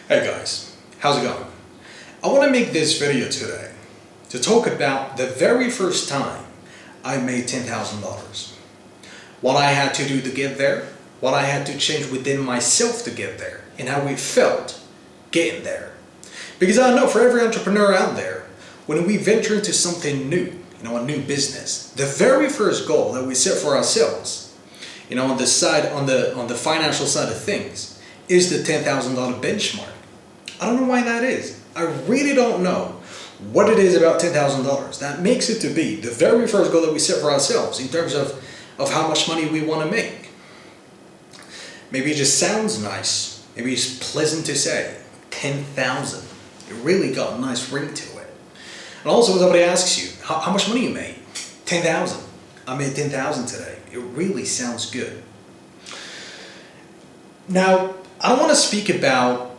Hey guys, how's it going? I want to make this video today to talk about the very first time I made $10,000. What I had to do to get there, what I had to change within myself to get there, and how it felt getting there. Because I know for every entrepreneur out there, when we venture into something new, a new business, the very first goal that we set for ourselves, on the financial side of things, is the $10,000 benchmark. I don't know why that is. I really don't know what it is about $10,000 that makes it to be the very first goal that we set for ourselves in terms of how much money we want to make. Maybe it just sounds nice. Maybe it's pleasant to say. 10,000. It really got a nice ring to it. And also when somebody asks you, how much money you made? 10,000. I made 10,000 today. It really sounds good. Now, I don't want to speak about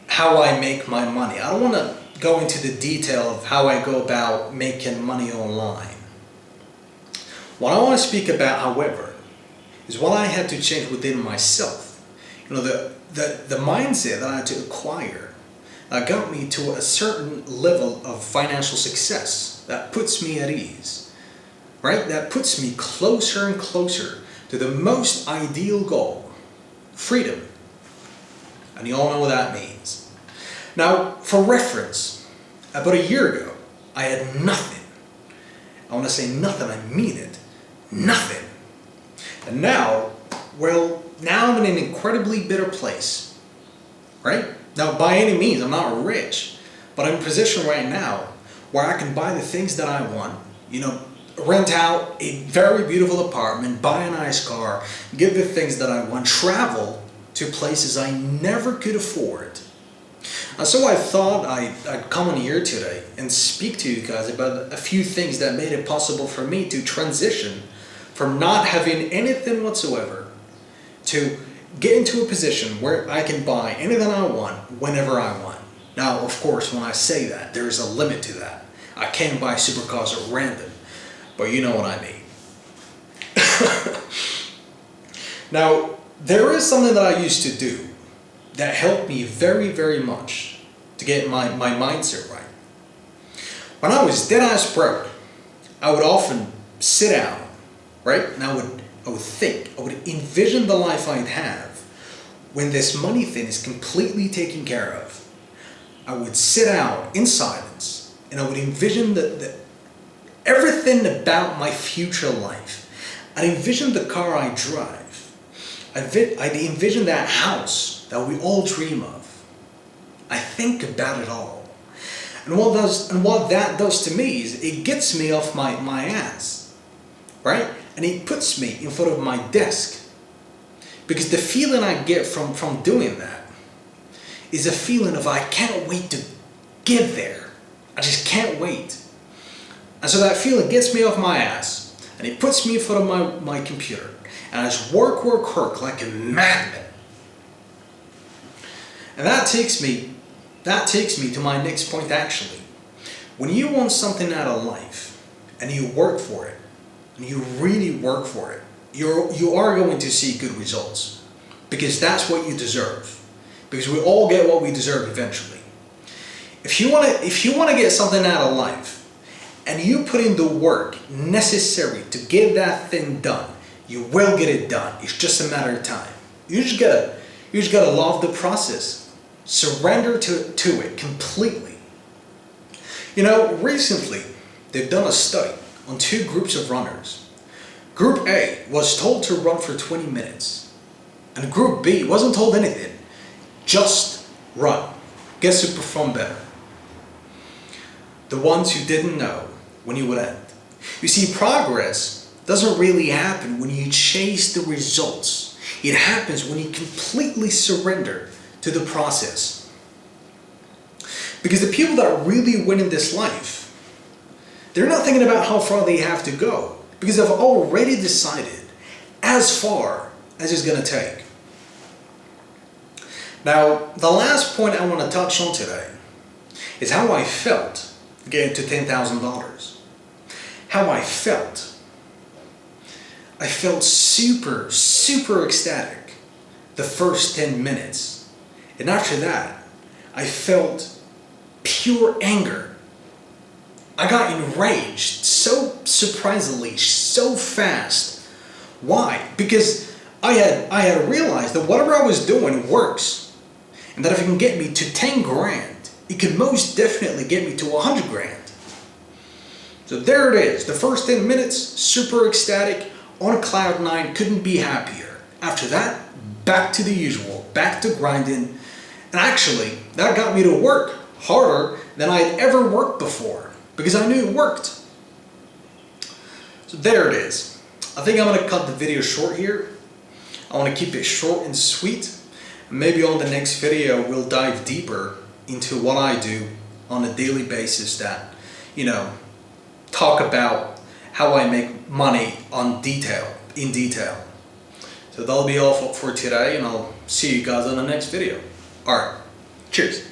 how I make my money. I don't want to go into the detail of how I go about making money online. What I want to speak about, however, is what I had to change within myself. The mindset that I had to acquire that got me to a certain level of financial success that puts me at ease, right? That puts me closer and closer to the most ideal goal, freedom. And you all know what that means. Now, for reference, about a year ago, I had nothing. I want to say nothing, I mean it. Nothing. And now I'm in an incredibly better place, right? Now, by any means, I'm not rich, but I'm in a position right now where I can buy the things that I want, rent out a very beautiful apartment, buy a nice car, get the things that I want, travel to places I never could afford. And so I thought I'd come on here today and speak to you guys about a few things that made it possible for me to transition from not having anything whatsoever to get into a position where I can buy anything I want whenever I want. Now, of course, when I say that, there is a limit to that. I can't buy supercars at random, but you know what I mean. Now, there is something that I used to do that helped me very, very much to get my mindset right. When I was dead ass broke, I would often sit down, right? And I would think, I would envision the life I'd have when this money thing is completely taken care of. I would sit out in silence and I would envision everything about my future life. I'd envision the car I drive. I'd envision that house that we all dream of. I think about it all. And what that does to me is it gets me off my ass, right? And it puts me in front of my desk. Because the feeling I get from doing that is a feeling of I can't wait to get there. I just can't wait. And so that feeling gets me off my ass and it puts me in front of my computer. And I just work like a madman. And that takes me to my next point actually. When you want something out of life and you work for it, and you really work for it, you are going to see good results. Because that's what you deserve. Because we all get what we deserve eventually. If you want to get something out of life, and you put in the work necessary to get that thing done, you will get it done. It's just a matter of time. You just gotta love the process. Surrender to it completely. Recently, they've done a study on two groups of runners. Group A was told to run for 20 minutes. And Group B wasn't told anything. Just run. Guess who performed better? The ones who didn't know when you would end. You see, progress doesn't really happen when you chase the results. It happens when you completely surrender to the process. Because the people that really win in this life, they're not thinking about how far they have to go. Because they've already decided as far as it's going to take. Now, the last point I want to touch on today is how I felt getting to $10,000. How I felt. I felt super ecstatic the first 10 minutes. And after that, I felt pure anger. I got enraged so surprisingly, so fast. Why? Because I had realized that whatever I was doing works. And that if it can get me to 10 grand, it could most definitely get me to 100 grand. So there it is. The first 10 minutes, super ecstatic, on cloud nine, couldn't be happier. After that, back to the usual, back to grinding. And actually, that got me to work harder than I had ever worked before, because I knew it worked. So there it is. I think I'm going to cut the video short here. I want to keep it short and sweet. Maybe on the next video, we'll dive deeper into what I do on a daily basis that, talk about how I make money in detail. So that'll be all for today, and I'll see you guys on the next video. Alright, cheers.